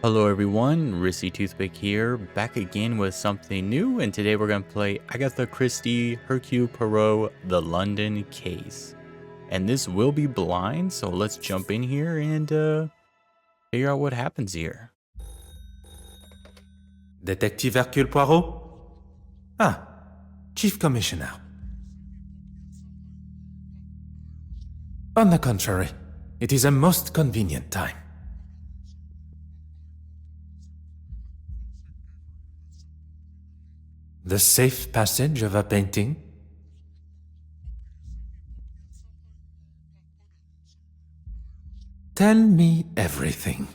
Hello everyone, Rissy Toothpick here, back again with something new, and today we're going to play Agatha Christie, Hercule Poirot, The London Case. And this will be blind, so let's jump in here and figure out what happens here. Detective Hercule Poirot? Ah, Chief Commissioner. On the contrary, it is a most convenient time. The safe passage of a painting? Tell me everything.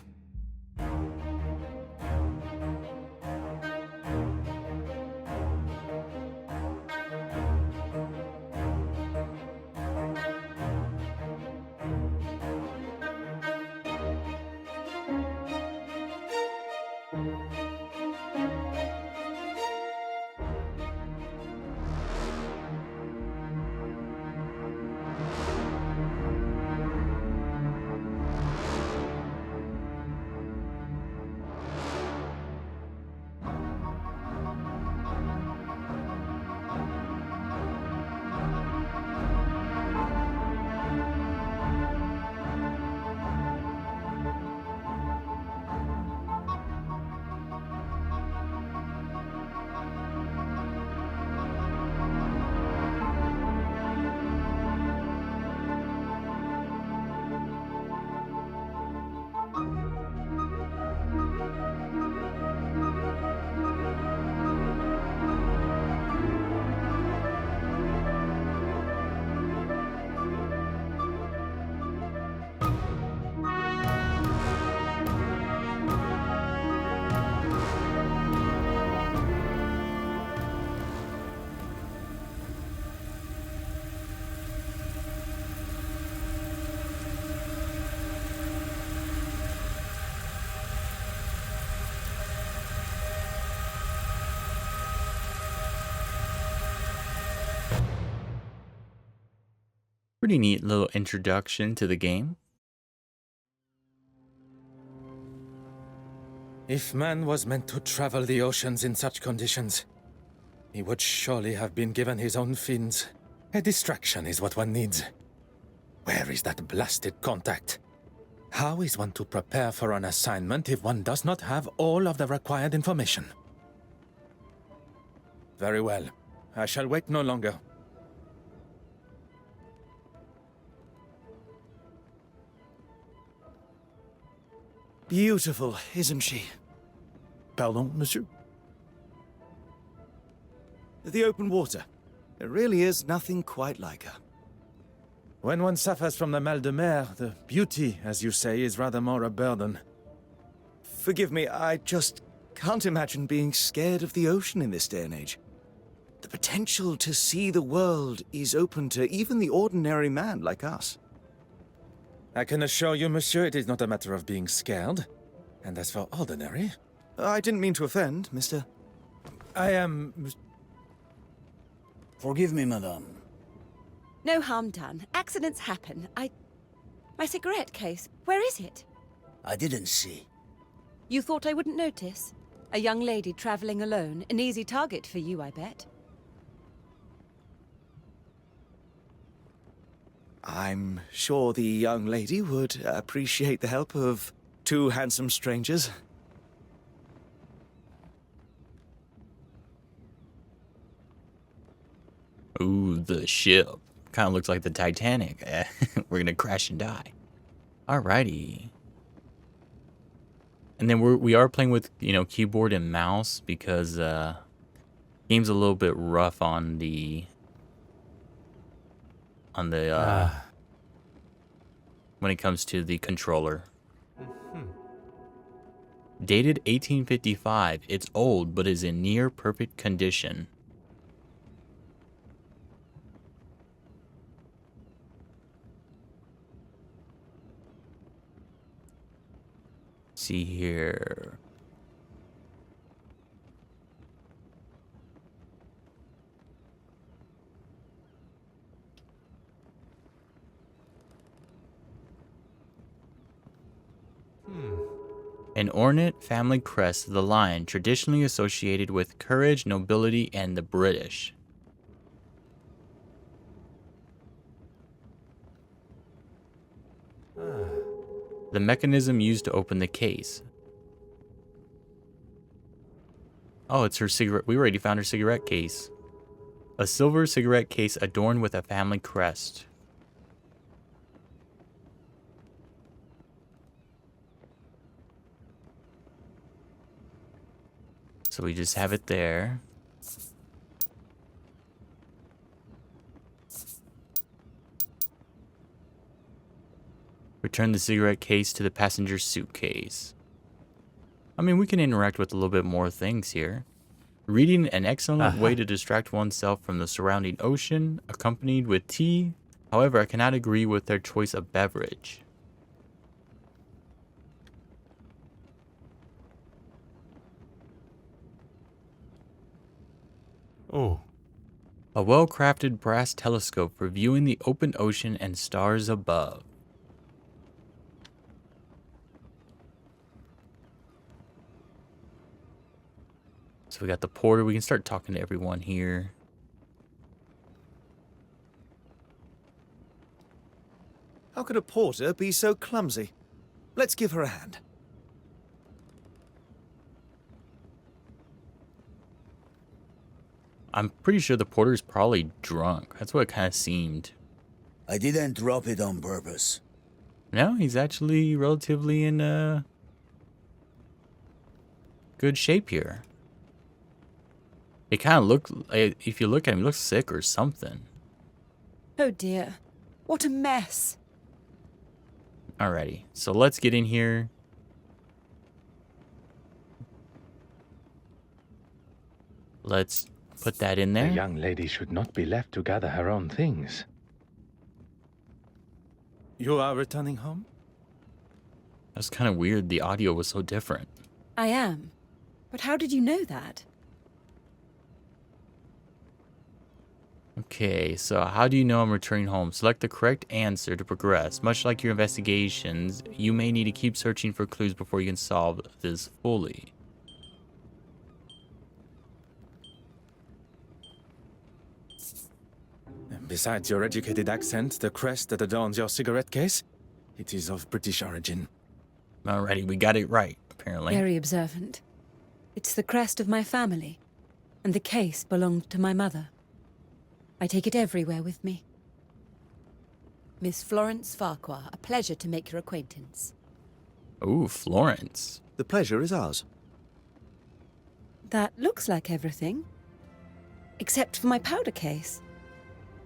Pretty neat little introduction to the game. If man was meant to travel the oceans in such conditions, he would surely have been given his own fins. A distraction is what one needs. Where is that blasted contact? How is one to prepare for an assignment if one does not have all of the required information? Very well. I shall wait no longer. Beautiful, isn't she? Pardon, monsieur? The open water. There really is nothing quite like her. When one suffers from the mal de mer, the beauty, as you say, is rather more a burden. Forgive me, I just can't imagine being scared of the ocean in this day and age. The potential to see the world is open to even the ordinary man like us. I can assure you, monsieur, it is not a matter of being scared. And as for ordinary... I didn't mean to offend, Mr. I am... Forgive me, madame. No harm done. Accidents happen. My cigarette case, where is it? I didn't see. You thought I wouldn't notice? A young lady traveling alone. An easy target for you, I bet. I'm sure the young lady would appreciate the help of two handsome strangers. Ooh, the ship. Kind of looks like the Titanic. We're going to crash and die. Alrighty. And then we are playing with, keyboard and mouse because game's a little bit rough on the when it comes to the controller. Dated 1855. It's old but is in near perfect condition. See here. An ornate family crest, the lion, traditionally associated with courage, nobility, and the British. The mechanism used to open the case. Oh, it's her cigarette. We already found her cigarette case. A silver cigarette case adorned with a family crest. So we just have it there. Return the cigarette case to the passenger's suitcase. I mean, we can interact with a little bit more things here. Reading, an excellent way to distract oneself from the surrounding ocean, accompanied with tea. However, I cannot agree with their choice of beverage. Oh. A well-crafted brass telescope for viewing the open ocean and stars above. So we got the porter. We can start talking to everyone here. How could a porter be so clumsy? Let's give her a hand. I'm pretty sure the porter's probably drunk. That's what it kind of seemed. I didn't drop it on purpose. No, he's actually relatively in good shape here. It kind of looked, if you look at him, he looks sick or something. Oh dear. What a mess. Alrighty, so let's get in here. Let's put that in there. The young lady should not be left to gather her own things. You are returning home? That's kind of weird. The audio was so different. I am. But how did you know that? Okay, so how do you know I'm returning home? Select the correct answer to progress. Much like your investigations, you may need to keep searching for clues before you can solve this fully. Besides your educated accent, the crest that adorns your cigarette case, it is of British origin. Alrighty, we got it right, apparently. Very observant. It's the crest of my family, and the case belonged to my mother. I take it everywhere with me. Miss Florence Farquhar, a pleasure to make your acquaintance. Ooh, Florence. The pleasure is ours. That looks like everything. Except for my powder case.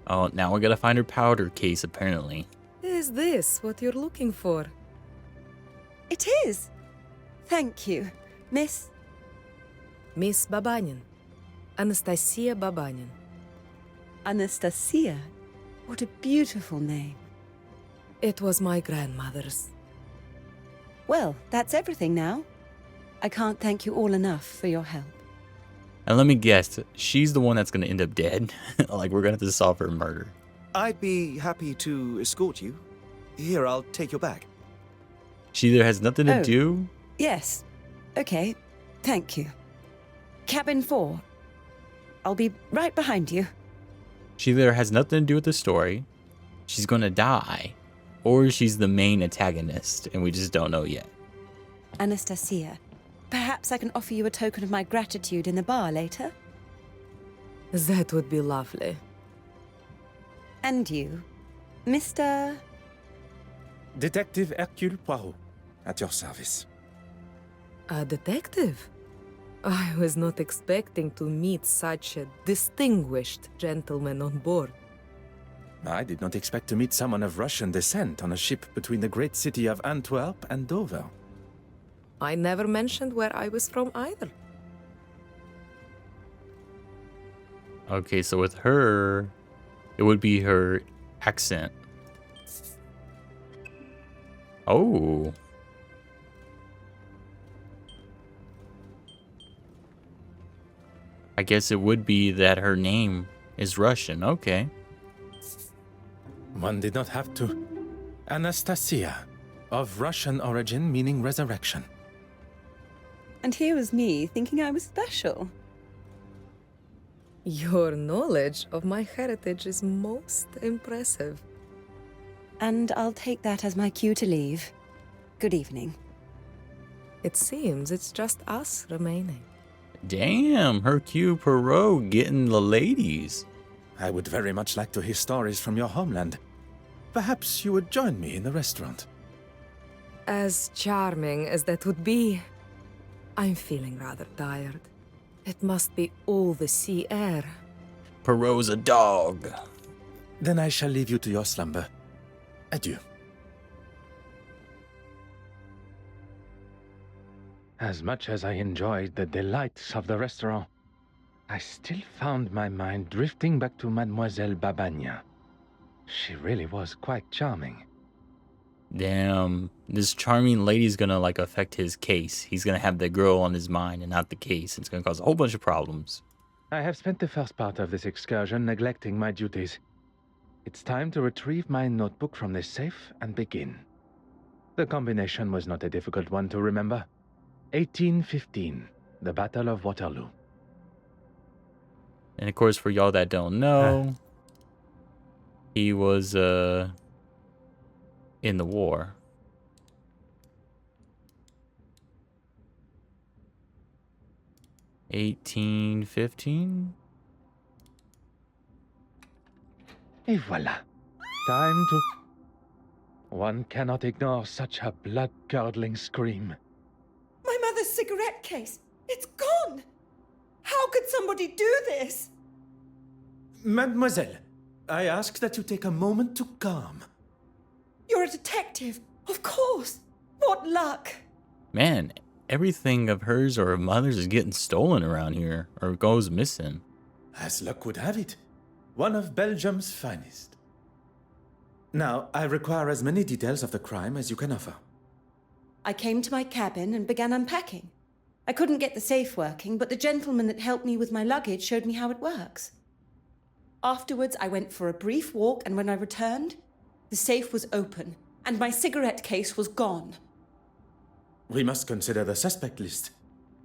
Oh, now we gotta find her powder case, apparently. Is this what you're looking for? It is. Thank you, Miss... Miss Babanin. Anastasia Babanin. Anastasia. What a beautiful name. It was my grandmother's. Well, that's everything now. I can't thank you all enough for your help. And let me guess, she's the one that's gonna end up dead. Like, we're gonna have to solve her murder. I'd be happy to escort you. Here, I'll take your bag. She either has nothing to Oh. do. Yes. Okay. Thank you. Cabin 4. I'll be right behind you. She either has nothing to do with the story, she's gonna die, or she's the main antagonist, and we just don't know yet. Anastasia, perhaps I can offer you a token of my gratitude in the bar later? That would be lovely. And you, Mr... Detective Hercule Poirot, at your service. A detective? I was not expecting to meet such a distinguished gentleman on board. I did not expect to meet someone of Russian descent on a ship between the great city of Antwerp and Dover. I never mentioned where I was from either. Okay, so with her, it would be her accent. Oh. I guess it would be that her name is Russian. Okay. One did not have to. Anastasia, of Russian origin meaning resurrection. And here was me thinking I was special. Your knowledge of my heritage is most impressive. And I'll take that as my cue to leave. Good evening. It seems it's just us remaining. Damn, Hercule Poirot getting the ladies. I would very much like to hear stories from your homeland. Perhaps you would join me in the restaurant. As charming as that would be, I'm feeling rather tired. It must be all the sea air. Poirot's a dog. Then I shall leave you to your slumber. Adieu. As much as I enjoyed the delights of the restaurant, I still found my mind drifting back to Mademoiselle Babagna. She really was quite charming. Damn, this charming lady's gonna like affect his case. He's gonna have the girl on his mind and not the case. It's gonna cause a whole bunch of problems. I have spent the first part of this excursion neglecting my duties. It's time to retrieve my notebook from this safe and begin. The combination was not a difficult one to remember. 1815, the Battle of Waterloo. And of course, for y'all that don't know, he was in the war. (1815) Et voilà. Time to... One cannot ignore such a blood-curdling scream. My mother's cigarette case! It's gone! How could somebody do this? Mademoiselle, I ask that you take a moment to calm. You're a detective, of course. What luck. Man, everything of hers or her mother's is getting stolen around here, or goes missing. As luck would have it, one of Belgium's finest. Now, I require as many details of the crime as you can offer. I came to my cabin and began unpacking. I couldn't get the safe working, but the gentleman that helped me with my luggage showed me how it works. Afterwards, I went for a brief walk, and when I returned, the safe was open, and my cigarette case was gone. We must consider the suspect list.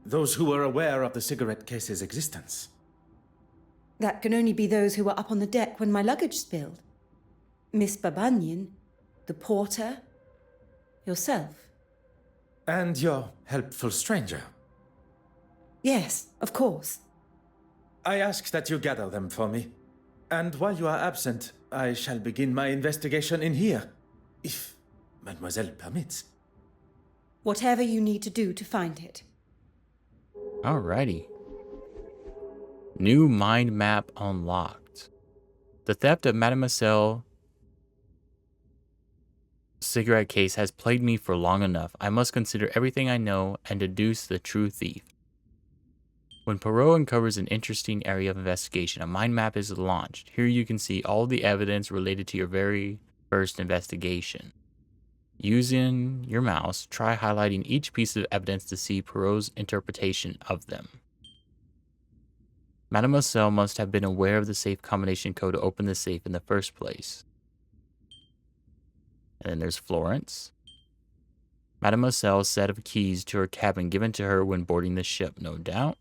Those who were aware of the cigarette case's existence. That can only be those who were up on the deck when my luggage spilled. Miss Babagnan, the porter, yourself. And your helpful stranger. Yes, of course. I ask that you gather them for me. And while you are absent, I shall begin my investigation in here, if Mademoiselle permits. Whatever you need to do to find it. Alrighty. New mind map unlocked. The theft of Mademoiselle cigarette case has plagued me for long enough. I must consider everything I know and deduce the true thief. When Poirot uncovers an interesting area of investigation, a mind map is launched. Here you can see all the evidence related to your very first investigation. Using your mouse, try highlighting each piece of evidence to see Poirot's interpretation of them. Mademoiselle must have been aware of the safe combination code to open the safe in the first place. And then there's Florence. Mademoiselle's set of keys to her cabin given to her when boarding the ship, no doubt.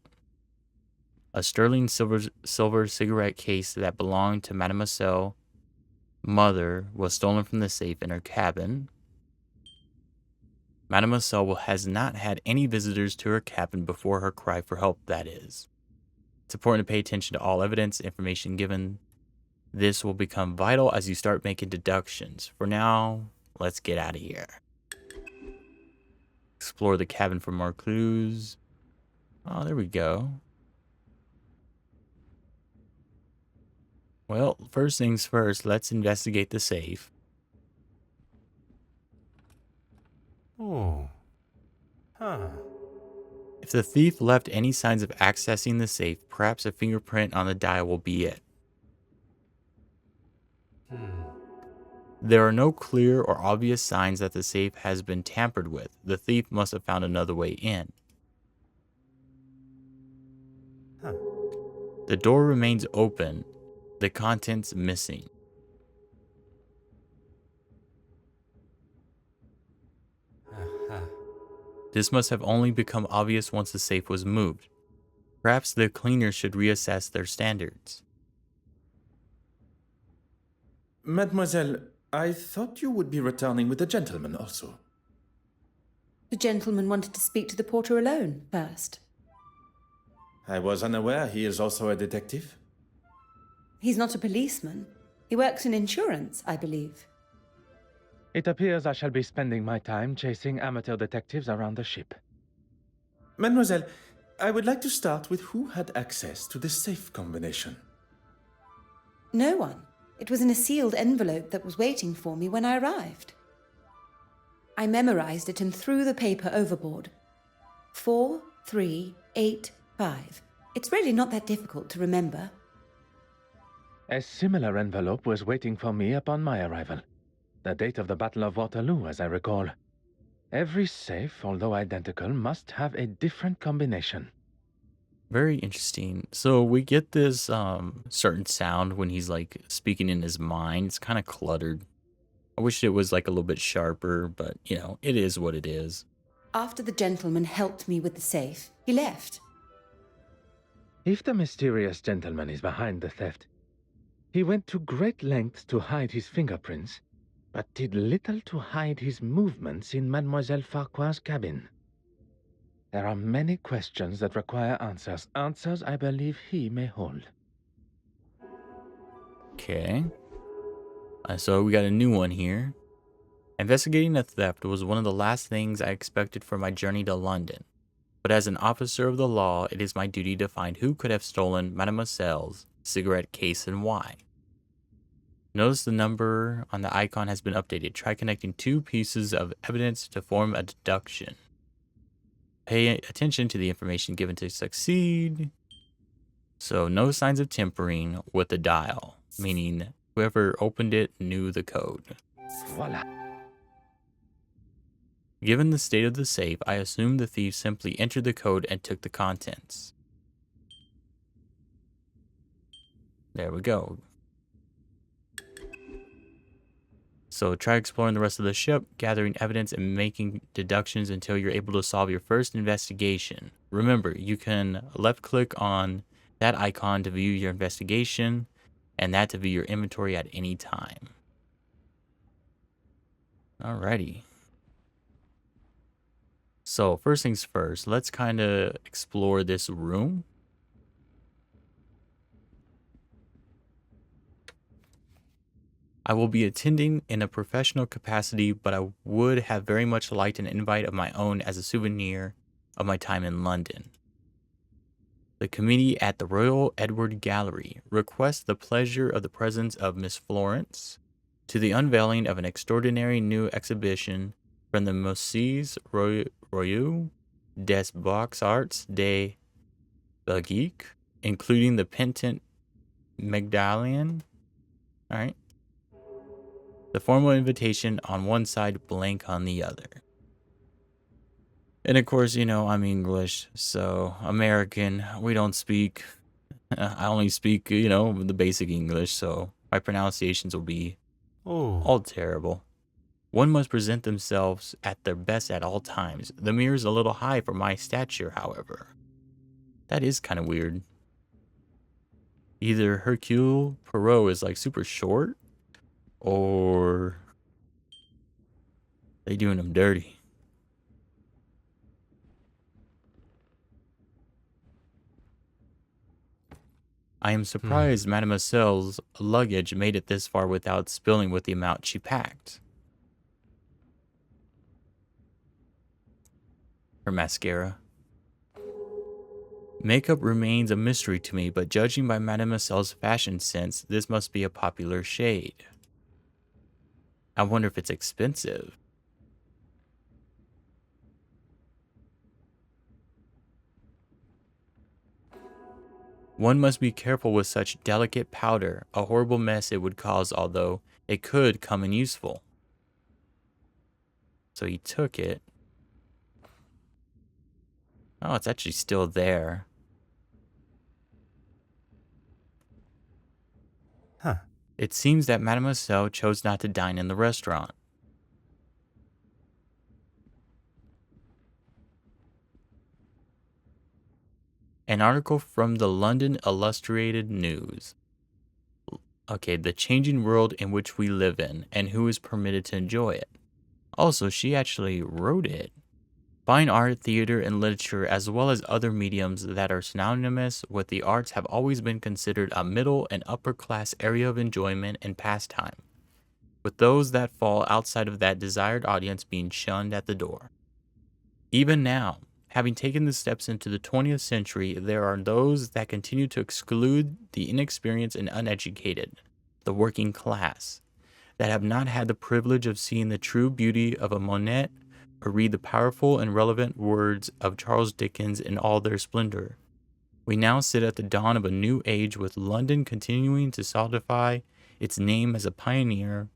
A sterling silver cigarette case that belonged to Mademoiselle's mother was stolen from the safe in her cabin. Mademoiselle has not had any visitors to her cabin before her cry for help, that is. It's important to pay attention to all evidence, information given. This will become vital as you start making deductions. For now, let's get out of here. Explore the cabin for more clues. Oh, there we go. Well, first things first, let's investigate the safe. Oh. Huh. If the thief left any signs of accessing the safe, perhaps a fingerprint on the dial will be it. There are no clear or obvious signs that the safe has been tampered with. The thief must have found another way in. Huh. The door remains open, the contents missing. This must have only become obvious once the safe was moved. Perhaps the cleaners should reassess their standards. Mademoiselle, I thought you would be returning with the gentleman also. The gentleman wanted to speak to the porter alone first. I was unaware he is also a detective. He's not a policeman. He works in insurance, I believe. It appears I shall be spending my time chasing amateur detectives around the ship. Mademoiselle, I would like to start with who had access to the safe combination. No one. It was in a sealed envelope that was waiting for me when I arrived. I memorized it and threw the paper overboard. 4385. It's really not that difficult to remember. A similar envelope was waiting for me upon my arrival. The date of the Battle of Waterloo, as I recall. Every safe, although identical, must have a different combination. Very interesting. So we get this certain sound when he's like speaking in his mind. It's kind of cluttered. I wish it was like a little bit sharper, but you know, it is what it is. After the gentleman helped me with the safe, he left. If the mysterious gentleman is behind the theft, he went to great lengths to hide his fingerprints, but did little to hide his movements in Mademoiselle Farquhar's cabin. There are many questions that require answers. Answers I believe he may hold. Okay. So we got a new one here. Investigating a theft was one of the last things I expected for my journey to London. But as an officer of the law, it is my duty to find who could have stolen Mademoiselle's cigarette case and why. Notice the number on the icon has been updated. Try connecting two pieces of evidence to form a deduction. Pay attention to the information given to succeed. So no signs of tampering with the dial, meaning whoever opened it knew the code. Voila. Given the state of the safe, I assume the thief simply entered the code and took the contents. There we go. So try exploring the rest of the ship, gathering evidence and making deductions until you're able to solve your first investigation. Remember, you can left click on that icon to view your investigation and that to view your inventory at any time. Alrighty. So first things first, let's kind of explore this room. I will be attending in a professional capacity, but I would have very much liked an invite of my own as a souvenir of my time in London. The committee at the Royal Edward Gallery requests the pleasure of the presence of Miss Florence to the unveiling of an extraordinary new exhibition from the Musées Royaux des Beaux-Arts de Belgique, including the pendant medallion. All right. The formal invitation on one side, blank on the other. And of course, you know, I'm English, so American, we don't speak. I only speak, you know, the basic English, so my pronunciations will be all terrible. One must present themselves at their best at all times. The mirror is a little high for my stature, however. That is kind of weird. Either Hercule Poirot is like super short, or they doing them dirty. I am surprised Mademoiselle's luggage made it this far without spilling with the amount she packed. Her mascara. Makeup remains a mystery to me, but judging by Mademoiselle's fashion sense, this must be a popular shade. I wonder if it's expensive. One must be careful with such delicate powder, a horrible mess it would cause, although it could come in useful. So he took it. Oh, it's actually still there. Huh. It seems that Mademoiselle chose not to dine in the restaurant. An article from the London Illustrated News. Okay, the changing world in which we live in, and who is permitted to enjoy it. Also, she actually wrote it. Fine art, theater, and literature, as well as other mediums that are synonymous with the arts, have always been considered a middle and upper class area of enjoyment and pastime, with those that fall outside of that desired audience being shunned at the door. Even now, having taken the steps into the 20th century, there are those that continue to exclude the inexperienced and uneducated, the working class, that have not had the privilege of seeing the true beauty of a Monet or read the powerful and relevant words of Charles Dickens in all their splendor. We now sit at the dawn of a new age, with London continuing to solidify its name as a pioneer,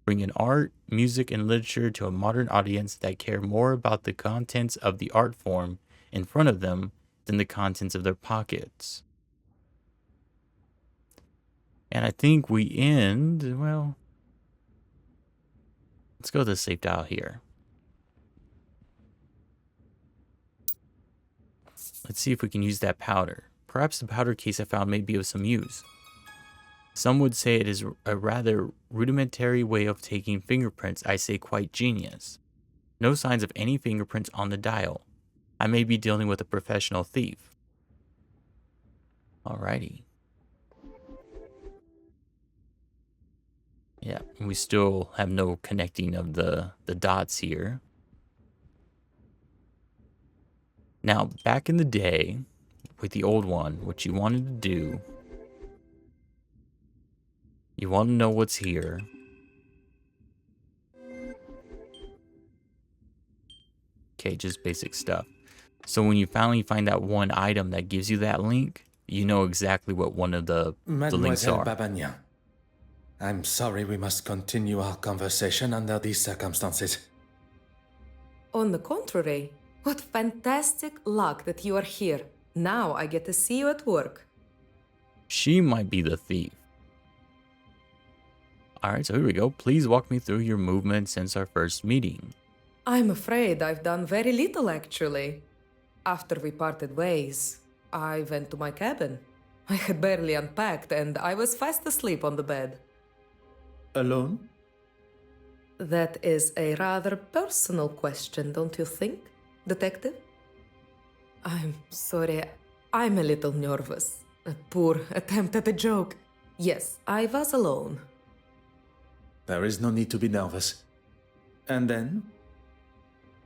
bringing art, music, and literature to a modern audience that care more about the contents of the art form in front of them than the contents of their pockets. And I think we end, well, let's go to the save dial here. Let's see if we can use that powder. Perhaps the powder case I found may be of some use. Some would say it is a rather rudimentary way of taking fingerprints. I say quite genius. No signs of any fingerprints on the dial. I may be dealing with a professional thief. Alrighty. Yeah, we still have no connecting of the dots here. Now, back in the day, with the old one, what you wanted to do, you want to know what's here. Okay, just basic stuff. So when you finally find that one item that gives you that link, you know exactly what one of the links are. Babagnan, I'm sorry we must continue our conversation under these circumstances. On the contrary, what fantastic luck that you are here. Now I get to see you at work. She might be the thief. Alright, so here we go. Please walk me through your movement since our first meeting. I'm afraid I've done very little, actually. After we parted ways, I went to my cabin. I had barely unpacked and I was fast asleep on the bed. Alone? That is a rather personal question, don't you think, Detective? I'm sorry, I'm a little nervous. A poor attempt at a joke. Yes, I was alone. There is no need to be nervous. And then?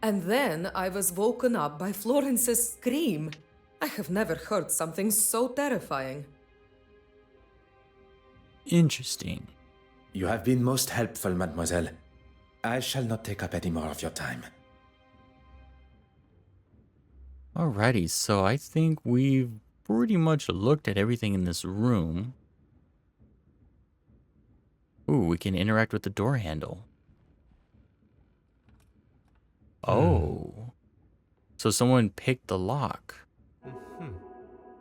And then I was woken up by Florence's scream. I have never heard something so terrifying. Interesting. You have been most helpful, mademoiselle. I shall not take up any more of your time. Alrighty, so I think we've pretty much looked at everything in this room. Ooh, we can interact with the door handle. Oh. So someone picked the lock.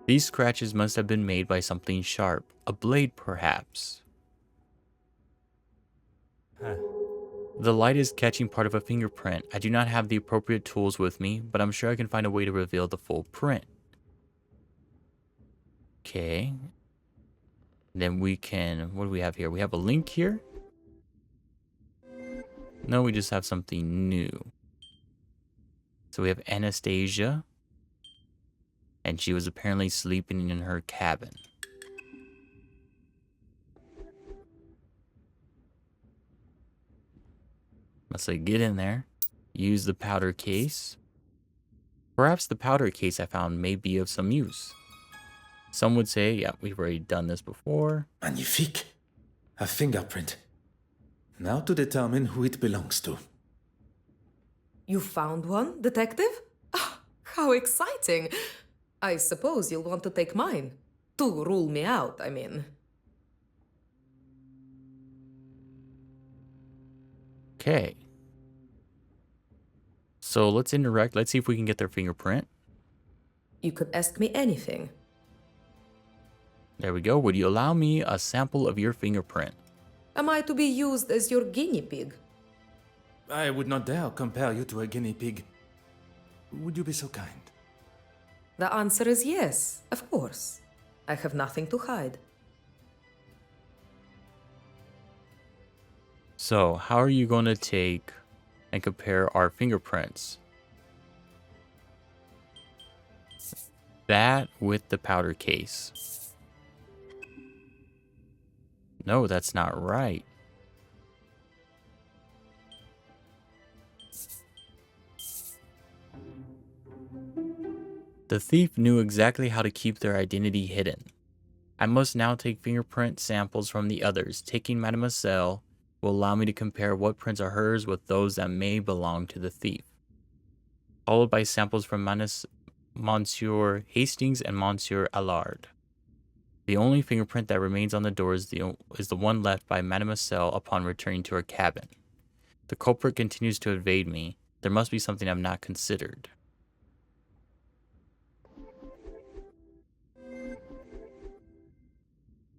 These scratches must have been made by something sharp. A blade, perhaps. The light is catching part of a fingerprint. I do not have the appropriate tools with me, but I'm sure I can find a way to reveal the full print. Okay. Then we can, what do we have here? We have a link here. No, we just have something new. So we have Anastasia. And she was apparently sleeping in her cabin. Let's say get in there. Use the powder case. Perhaps the powder case I found may be of some use. Some would say, yeah, we've already done this before. Magnifique. A fingerprint. Now to determine who it belongs to. You found one, Detective? Ah, how exciting! I suppose you'll want to take mine. To rule me out, I mean. Okay. So let's interact. Let's see if we can get their fingerprint. You could ask me anything. There we go. Would you allow me a sample of your fingerprint? Am I to be used as your guinea pig? I would not dare compare you to a guinea pig. Would you be so kind? The answer is yes, of course. I have nothing to hide. So, how are you going to take and compare our fingerprints? That with the powder case. No, that's not right. The thief knew exactly how to keep their identity hidden. I must now take fingerprint samples from the others. Taking Mademoiselle will allow me to compare what prints are hers with those that may belong to the thief. Followed by samples from Monsieur Hastings and Monsieur Allard. The only fingerprint that remains on the door is the one left by Mademoiselle upon returning to her cabin. The culprit continues to evade me. There must be something I've not considered.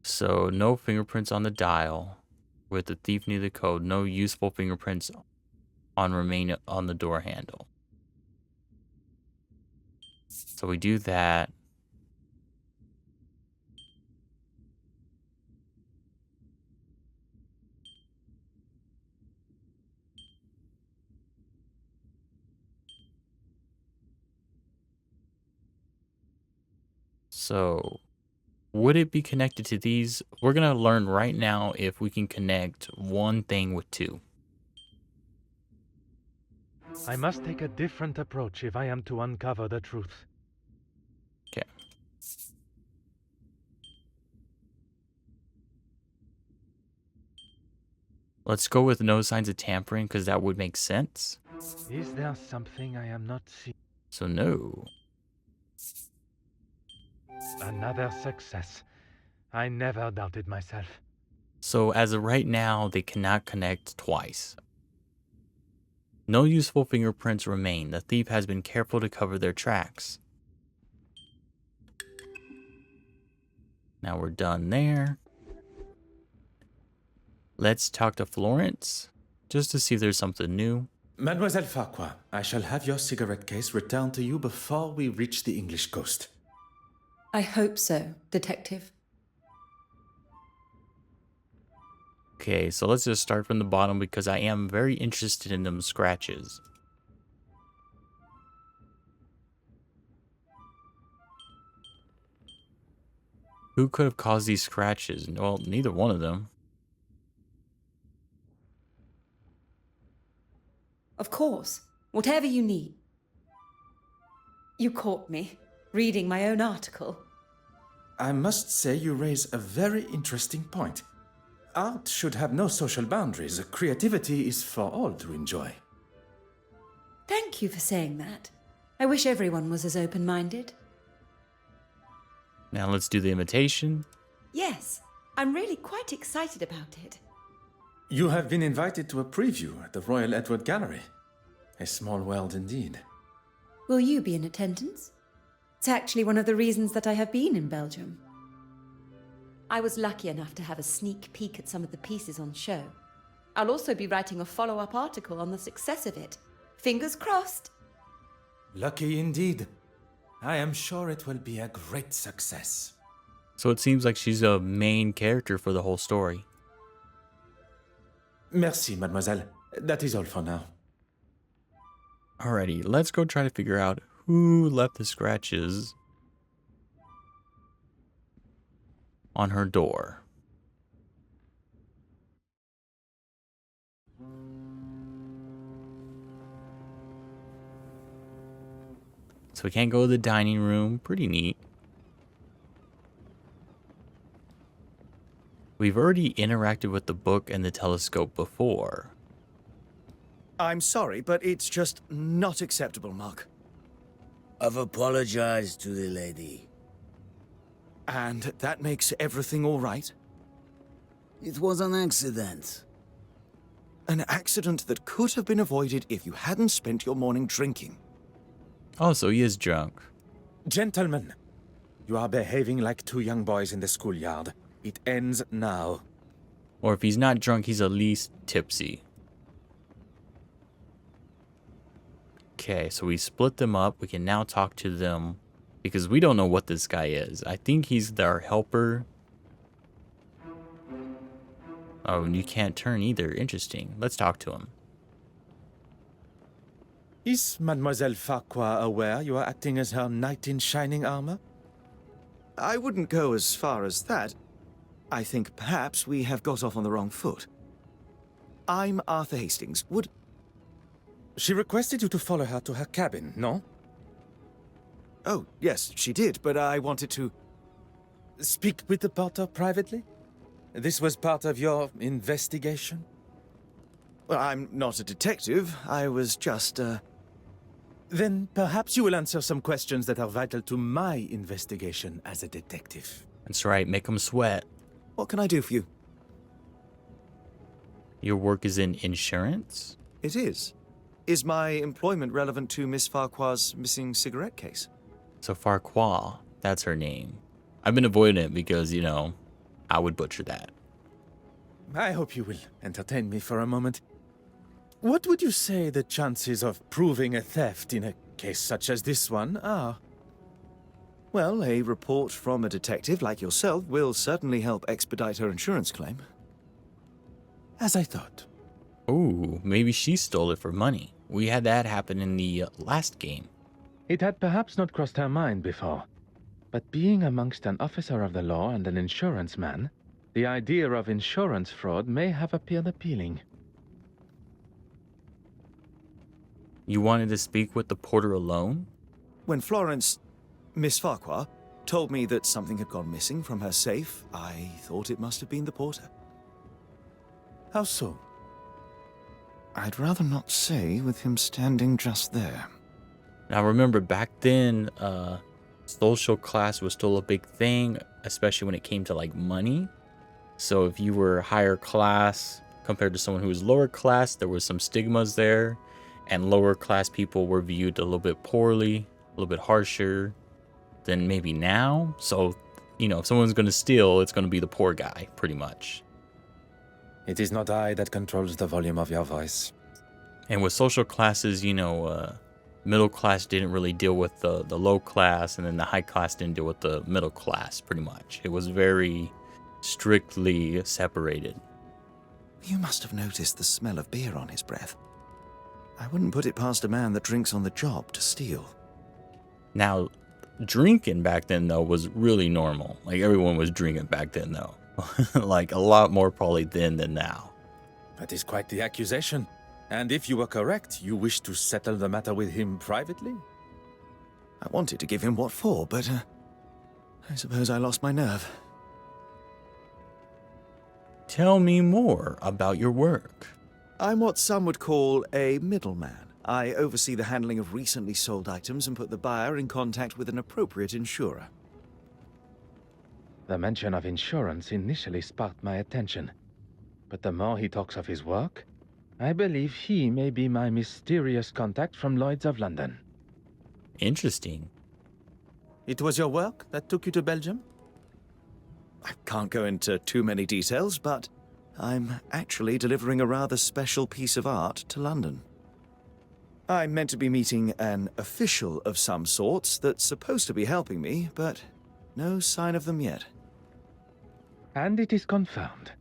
So, no fingerprints on the dial. With the thief knew the code, no useful fingerprints remain on the door handle. So we do that. So, would it be connected to these? We're going to learn right now if we can connect one thing with two. I must take a different approach if I am to uncover the truth. Okay. Let's go with no signs of tampering because that would make sense. Is there something I am not seeing? So no. Another success. I never doubted myself. So as of right now, they cannot connect twice. No useful fingerprints remain. The thief has been careful to cover their tracks. Now we're done there. Let's talk to Florence, just to see if there's something new. Mademoiselle Farquhar, I shall have your cigarette case returned to you before we reach the English coast. I hope so, Detective. Okay, so let's just start from the bottom because I am very interested in them scratches. Who could have caused these scratches? Well, neither one of them. Of course, whatever you need. You caught me, reading my own article. I must say you raise a very interesting point. Art should have no social boundaries. Creativity is for all to enjoy. Thank you for saying that. I wish everyone was as open-minded. Now let's do the imitation. Yes, I'm really quite excited about it. You have been invited to a preview at the Royal Edward Gallery. A small world indeed. Will you be in attendance? It's actually one of the reasons that I have been in Belgium. I was lucky enough to have a sneak peek at some of the pieces on show. I'll also be writing a follow-up article on the success of it. Fingers crossed. Lucky indeed. I am sure it will be a great success. So it seems like she's a main character for the whole story. Merci, mademoiselle. That is all for now. Alrighty, let's go try to figure out who left the scratches on her door. So we can't go to the dining room. Pretty neat. We've already interacted with the book and the telescope before. I'm sorry, but it's just not acceptable, Mark. I've apologized to the lady. And that makes everything all right? It was an accident. An accident that could have been avoided if you hadn't spent your morning drinking. Oh, so he is drunk. Gentlemen, you are behaving like two young boys in the schoolyard. It ends now. Or if he's not drunk, he's at least tipsy. Okay, so we split them up. We can now talk to them Because we don't know what this guy is. I think he's our helper. Oh, and you can't turn either. Interesting. Let's talk to him. Is Mademoiselle Farquhar aware you are acting as her knight in shining armor? I wouldn't go as far as that. I think perhaps we have got off on the wrong foot. I'm Arthur Hastings. Would... She requested you to follow her to her cabin, no? Oh, yes, she did, but I wanted to... Speak with the porter privately? This was part of your investigation? Well, I'm not a detective. I was just, Then perhaps you will answer some questions that are vital to my investigation as a detective. That's right. Make him sweat. What can I do for you? Your work is in insurance? It is. Is my employment relevant to Miss Farquhar's missing cigarette case? So Farquhar, that's her name. I've been avoiding it because, you know, I would butcher that. I hope you will entertain me for a moment. What would you say the chances of proving a theft in a case such as this one are? Well, a report from a detective like yourself will certainly help expedite her insurance claim. As I thought. Ooh, maybe she stole it for money. We had that happen in the last game. It had perhaps not crossed her mind before, but being amongst an officer of the law and an insurance man, the idea of insurance fraud may have appeared appealing. You wanted to speak with the porter alone? When Florence, Miss Farquhar, told me that something had gone missing from her safe, I thought it must have been the porter. How so? I'd rather not say with him standing just there. Now remember, back then, social class was still a big thing, especially when it came to like money. So if you were higher class compared to someone who was lower class, there was some stigmas there, and lower class people were viewed a little bit poorly, a little bit harsher than maybe now. So, you know, if someone's going to steal, it's going to be the poor guy, pretty much. It is not I that controls the volume of your voice. And with social classes, you know, middle class didn't really deal with the low class, and then the high class didn't deal with the middle class, pretty much. It was very strictly separated. You must have noticed the smell of beer on his breath. I wouldn't put it past a man that drinks on the job to steal. Now, drinking back then, though, was really normal. Like, everyone was drinking back then, though. Like, a lot more probably then than now. That is quite the accusation. And if you were correct, you wish to settle the matter with him privately? I wanted to give him what for, but I suppose I lost my nerve. Tell me more about your work. I'm what some would call a middleman. I oversee the handling of recently sold items and put the buyer in contact with an appropriate insurer. The mention of insurance initially sparked my attention, but the more he talks of his work, I believe he may be my mysterious contact from Lloyd's of London. Interesting. It was your work that took you to Belgium? I can't go into too many details, but I'm actually delivering a rather special piece of art to London. I'm meant to be meeting an official of some sorts that's supposed to be helping me, but no sign of them yet. And it is confirmed.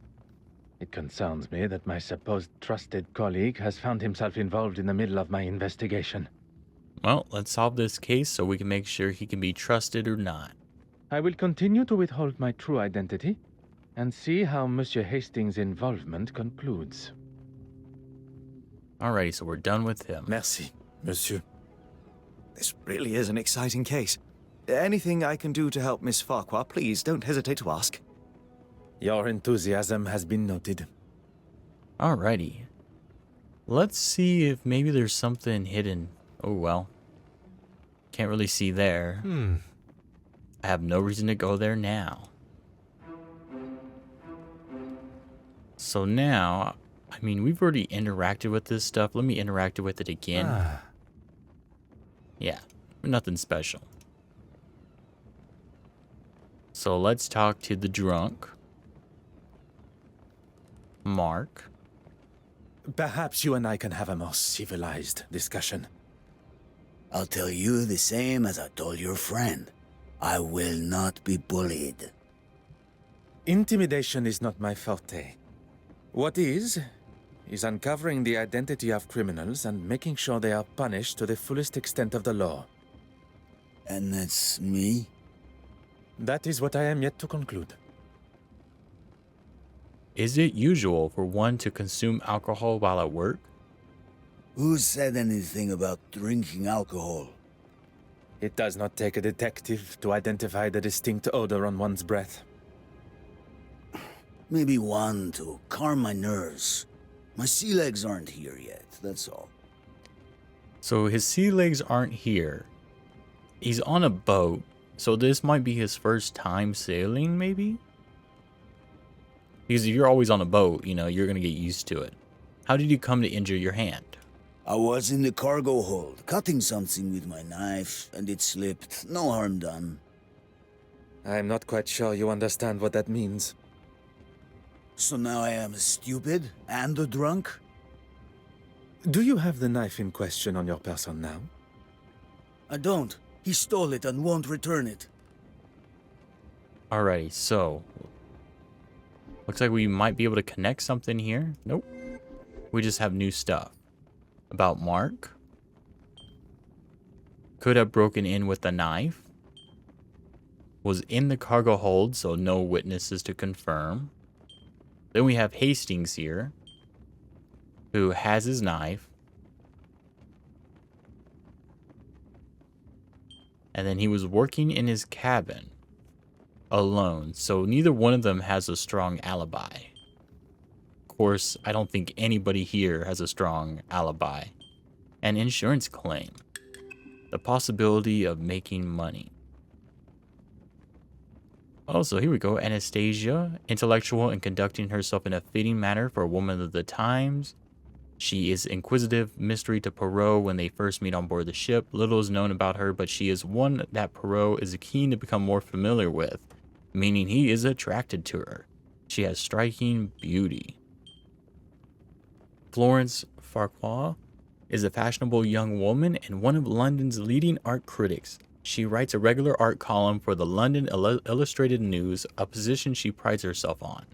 It concerns me that my supposed trusted colleague has found himself involved in the middle of my investigation. Well, let's solve this case so we can make sure he can be trusted or not. I will continue to withhold my true identity and see how Monsieur Hastings' involvement concludes. Alrighty, so we're done with him. Merci, monsieur. This really is an exciting case. Anything I can do to help Miss Farquhar, please don't hesitate to ask. Your enthusiasm has been noted. Alrighty. Let's see if maybe there's something hidden. Oh, well. Can't really see there. I have no reason to go there now. So now, I mean, we've already interacted with this stuff. Let me interact with it again. Yeah, nothing special. So let's talk to the drunk. Mark. Perhaps you and I can have a more civilized discussion. I'll tell you the same as I told your friend. I will not be bullied. Intimidation is not my forte. What is uncovering the identity of criminals and making sure they are punished to the fullest extent of the law. And that's me? That is what I am yet to conclude. Is it usual for one to consume alcohol while at work? Who said anything about drinking alcohol? It does not take a detective to identify the distinct odor on one's breath. Maybe one to calm my nerves. My sea legs aren't here yet, that's all. So his sea legs aren't here. He's on a boat, so this might be his first time sailing, maybe? Because if you're always on a boat, you know, you're going to get used to it. How did you come to injure your hand? I was in the cargo hold, cutting something with my knife, and it slipped. No harm done. I'm not quite sure you understand what that means. So now I am stupid and a drunk? Do you have the knife in question on your person now? I don't. He stole it and won't return it. Alrighty, so looks like we might be able to connect something here. Nope. We just have new stuff. About Mark. Could have broken in with a knife. Was in the cargo hold, so no witnesses to confirm. Then we have Hastings here, who has his knife. And then he was working in his cabin alone, so neither one of them has a strong alibi. Of course, I don't think anybody here has a strong alibi. An insurance claim. The possibility of making money. Oh, so here we go. Anastasia, intellectual and conducting herself in a fitting manner for a woman of the times. She is inquisitive, mystery to Poirot when they first meet on board the ship. Little is known about her, but she is one that Poirot is keen to become more familiar with, meaning he is attracted to her. She has striking beauty. Florence Farquhar is a fashionable young woman and one of London's leading art critics. She writes a regular art column for the London Illustrated News, a position she prides herself on.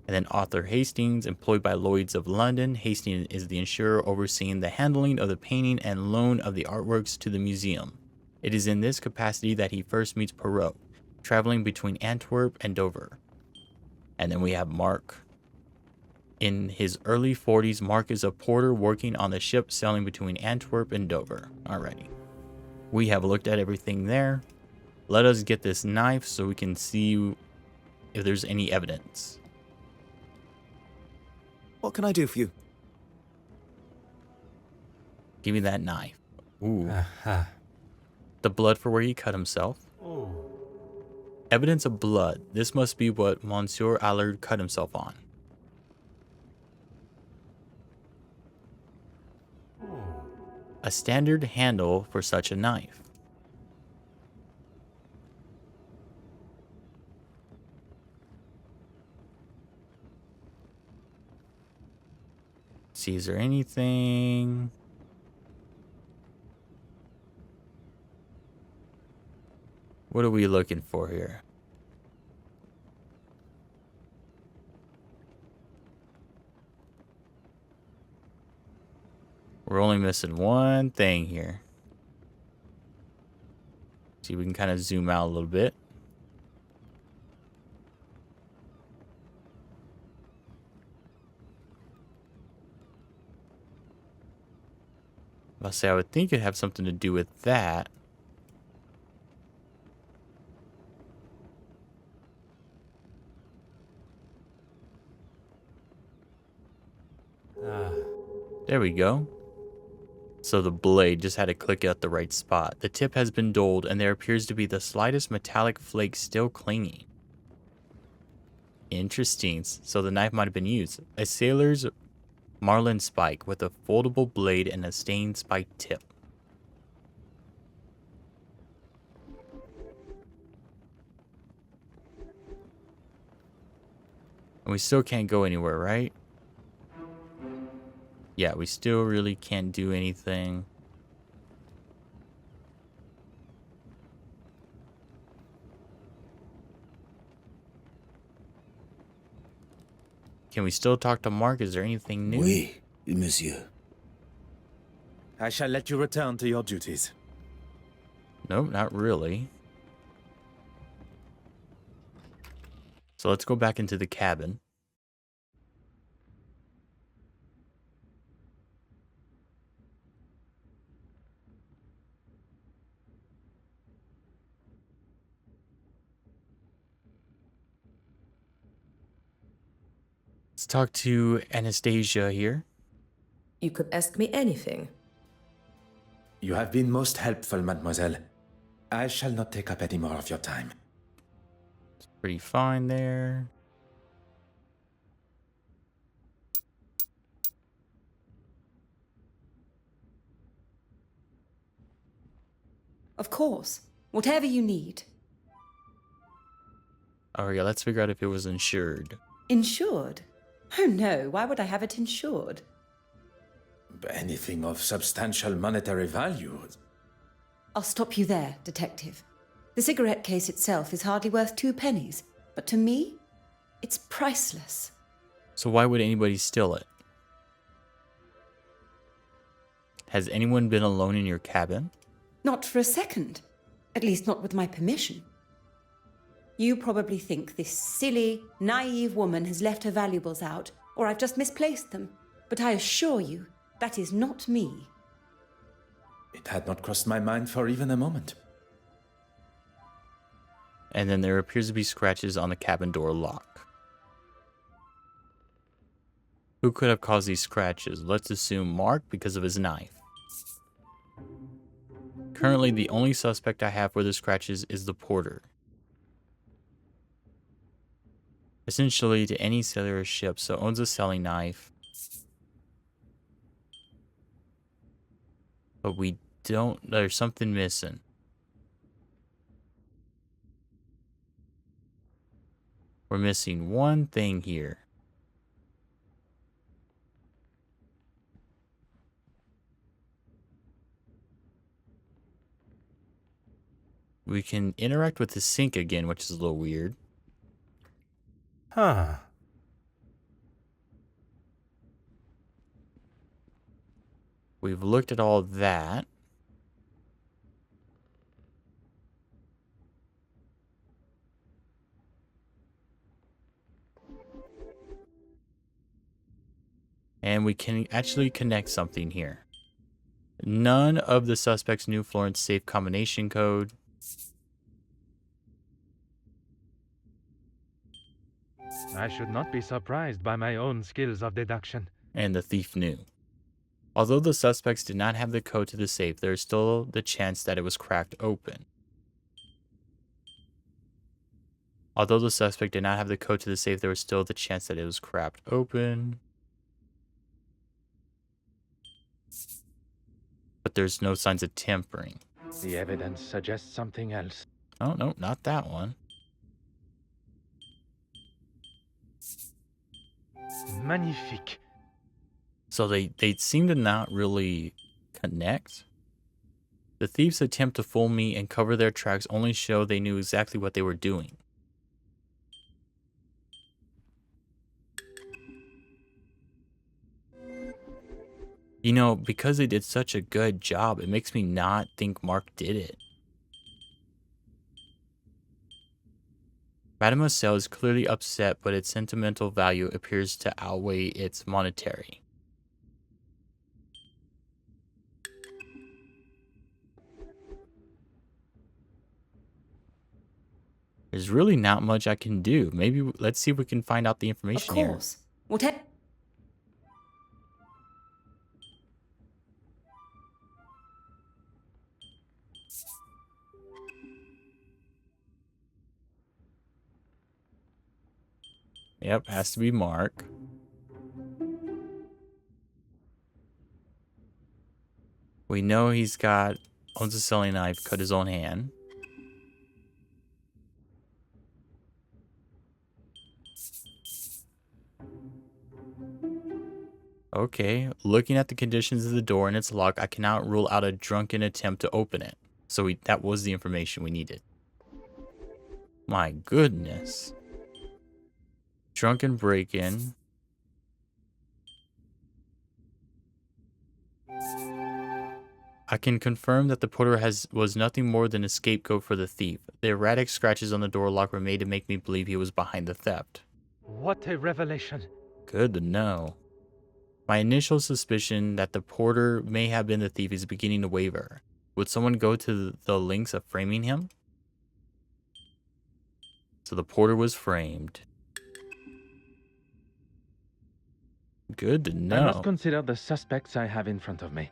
And then Arthur Hastings, employed by Lloyd's of London. Hastings is the insurer overseeing the handling of the painting and loan of the artworks to the museum. It is in this capacity that he first meets Poirot, traveling between Antwerp and Dover. And then we have Mark. In his early 40s, Mark is a porter working on the ship sailing between Antwerp and Dover. Alrighty. We have looked at everything there. Let us get this knife so we can see if there's any evidence. What can I do for you? Give me that knife. Ooh. Aha. The blood for where he cut himself. Oh. Evidence of blood. This must be what Monsieur Allard cut himself on. A standard handle for such a knife. See, is there anything? What are we looking for here? We're only missing one thing here. See, we can kind of zoom out a little bit. I'll say I would think it'd have something to do with that. There we go. So the blade just had to click at the right spot. The tip has been dulled and there appears to be the slightest metallic flake still clinging. Interesting. So the knife might have been used. A sailor's marlin spike with a foldable blade and a stained spike tip. And we still can't go anywhere, right? Yeah, we still really can't do anything. Can we still talk to Mark? Is there anything new? Oui, monsieur. I shall let you return to your duties. Nope, not really. So let's go back into the cabin. Let's talk to Anastasia here. You could ask me anything. You have been most helpful, mademoiselle. I shall not take up any more of your time. Pretty fine there. Of course. Whatever you need. Oh yeah, let's figure out if it was insured. Insured? Oh no, why would I have it insured? Anything of substantial monetary value. I'll stop you there, Detective. The cigarette case itself is hardly worth 2 pennies, but to me, it's priceless. So why would anybody steal it? Has anyone been alone in your cabin? Not for a second. At least not with my permission. You probably think this silly, naive woman has left her valuables out, or I've just misplaced them. But I assure you, that is not me. It had not crossed my mind for even a moment. And then there appears to be scratches on the cabin door lock. Who could have caused these scratches? Let's assume Mark because of his knife. Currently, the only suspect I have for the scratches is the porter. Essentially, to any sailor or ship, so owns a selling knife. But we don't, there's something missing. We're missing one thing here. We can interact with the sink again, which is a little weird. Huh. We've looked at all that. And we can actually connect something here. None of the suspects knew Florence' safe combination code. I should not be surprised by my own skills of deduction. And the thief knew. Although the suspects did not have the code to the safe, there is still the chance that it was cracked open. Although the suspect did not have the code to the safe, there was still the chance that it was cracked open. But there's no signs of tampering. The evidence suggests something else. Oh, no, not that one. Magnifique. So they seem to not really connect. The thieves' attempt to fool me and cover their tracks only show they knew exactly what they were doing. You know, because they did such a good job, it makes me not think Mark did it. Mademoiselle is clearly upset, but its sentimental value appears to outweigh its monetary. There's really not much I can do. Maybe let's see if we can find out the information here. Of course. Whatever. Yep, has to be Mark. We know he's owns a selling knife, cut his own hand. Okay, looking at the conditions of the door and its lock, I cannot rule out a drunken attempt to open it. So that was the information we needed. My goodness. Drunken break-in. I can confirm that the porter was nothing more than a scapegoat for the thief. The erratic scratches on the door lock were made to make me believe he was behind the theft. What a revelation. Good to know. My initial suspicion that the porter may have been the thief is beginning to waver. Would someone go to the lengths of framing him? So the porter was framed. Good to know. I must consider the suspects I have in front of me.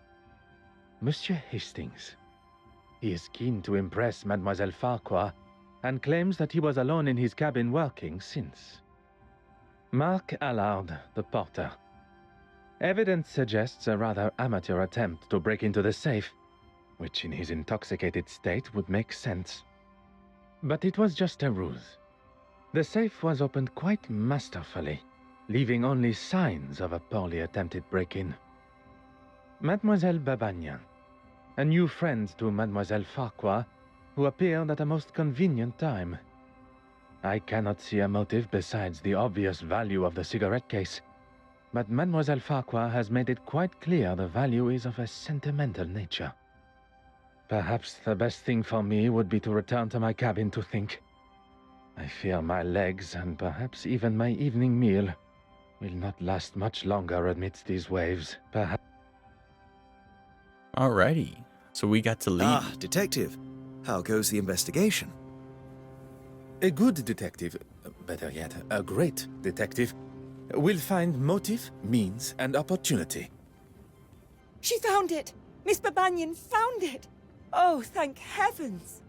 Monsieur Hastings. He is keen to impress Mademoiselle Farquhar and claims that he was alone in his cabin working since. Mark Allard, the porter. Evidence suggests a rather amateur attempt to break into the safe, which in his intoxicated state would make sense. But it was just a ruse. The safe was opened quite masterfully, leaving only signs of a poorly attempted break-in. Mademoiselle Babagnan, a new friend to Mademoiselle Farquhar, who appeared at a most convenient time. I cannot see a motive besides the obvious value of the cigarette case, but Mademoiselle Farquhar has made it quite clear the value is of a sentimental nature. Perhaps the best thing for me would be to return to my cabin to think. I fear my legs and perhaps even my evening meal will not last much longer amidst these waves. Perhaps. Alrighty. So we got to leave. Ah, detective. How goes the investigation? A good detective, better yet, a great detective, will find motive, means, and opportunity. She found it! Miss Babagnan found it! Oh, thank heavens!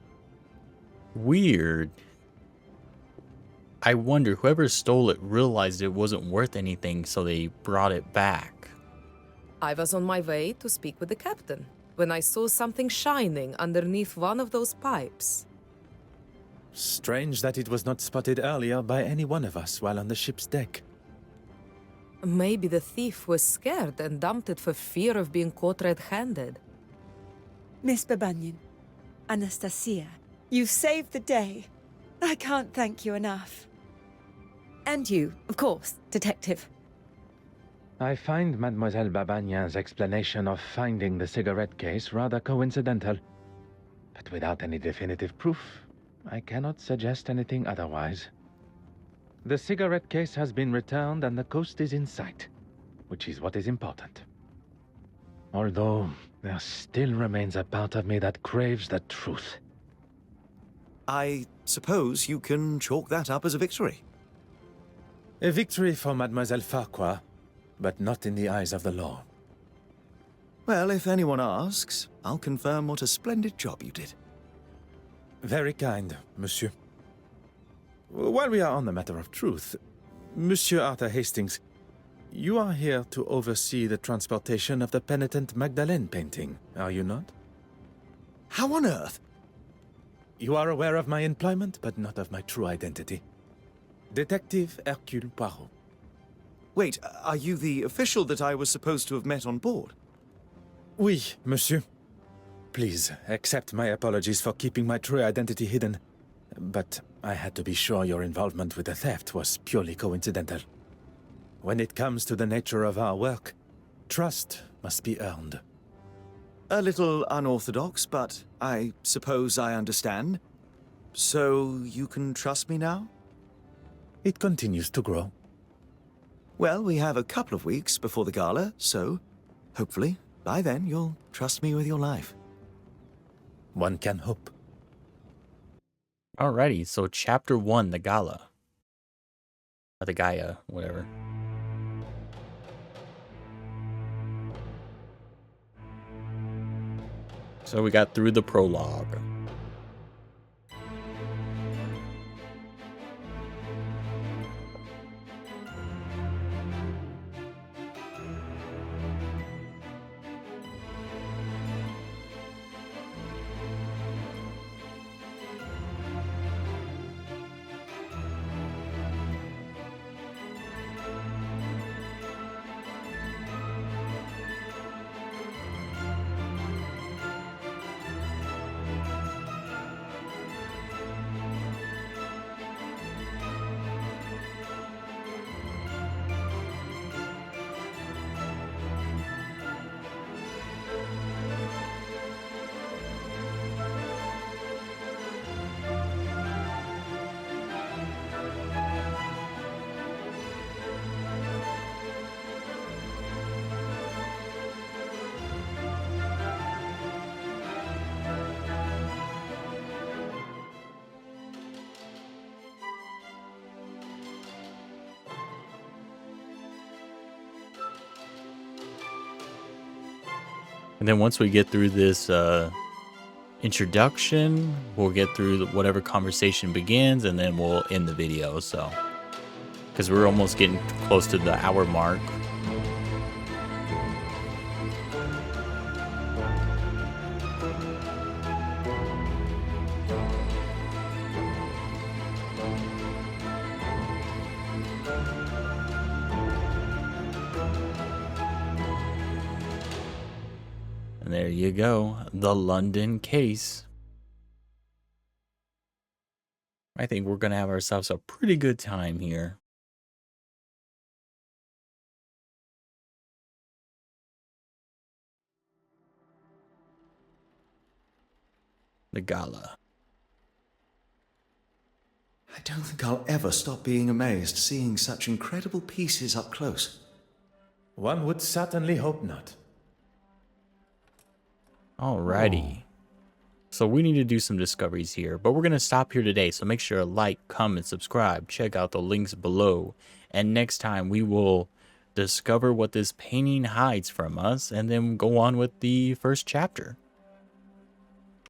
Weird. I wonder whoever stole it realized it wasn't worth anything, so they brought it back. I was on my way to speak with the captain when I saw something shining underneath one of those pipes. Strange that it was not spotted earlier by any one of us while on the ship's deck. Maybe the thief was scared and dumped it for fear of being caught red-handed. Miss Babagnan, Anastasia, you saved the day. I can't thank you enough. And you, of course, detective. I find Mademoiselle Babagnan's explanation of finding the cigarette case rather coincidental. But without any definitive proof, I cannot suggest anything otherwise. The cigarette case has been returned and the coast is in sight, which is what is important. Although, there still remains a part of me that craves the truth. I suppose you can chalk that up as a victory. A victory for Mademoiselle Farquhar, but not in the eyes of the law. Well, if anyone asks, I'll confirm what a splendid job you did. Very kind, monsieur. While we are on the matter of truth, Monsieur Arthur Hastings, you are here to oversee the transportation of the penitent Magdalene painting, are you not? How on earth? You are aware of my employment, but not of my true identity. Detective Hercule Poirot. Wait, are you the official that I was supposed to have met on board? Oui, monsieur. Please, accept my apologies for keeping my true identity hidden, but I had to be sure your involvement with the theft was purely coincidental. When it comes to the nature of our work, trust must be earned. A little unorthodox, but I suppose I understand. So you can trust me now? It continues to grow. Well, we have a couple of weeks before the gala, so hopefully by then you'll trust me with your life. One can hope. Alrighty, so chapter 1, the gala. Or the Gaia, whatever. So we got through the prologue. And then once we get through this introduction, we'll get through whatever conversation begins, and then we'll end the video. So, because we're almost getting close to the hour mark. And there you go, the London case. I think we're going to have ourselves a pretty good time here. The gala. I don't think I'll ever stop being amazed seeing such incredible pieces up close. One would certainly hope not. Alrighty. So we need to do some discoveries here, but we're going to stop here today. So make sure to like, comment, subscribe, check out the links below. And next time we will discover what this painting hides from us and then go on with the first chapter.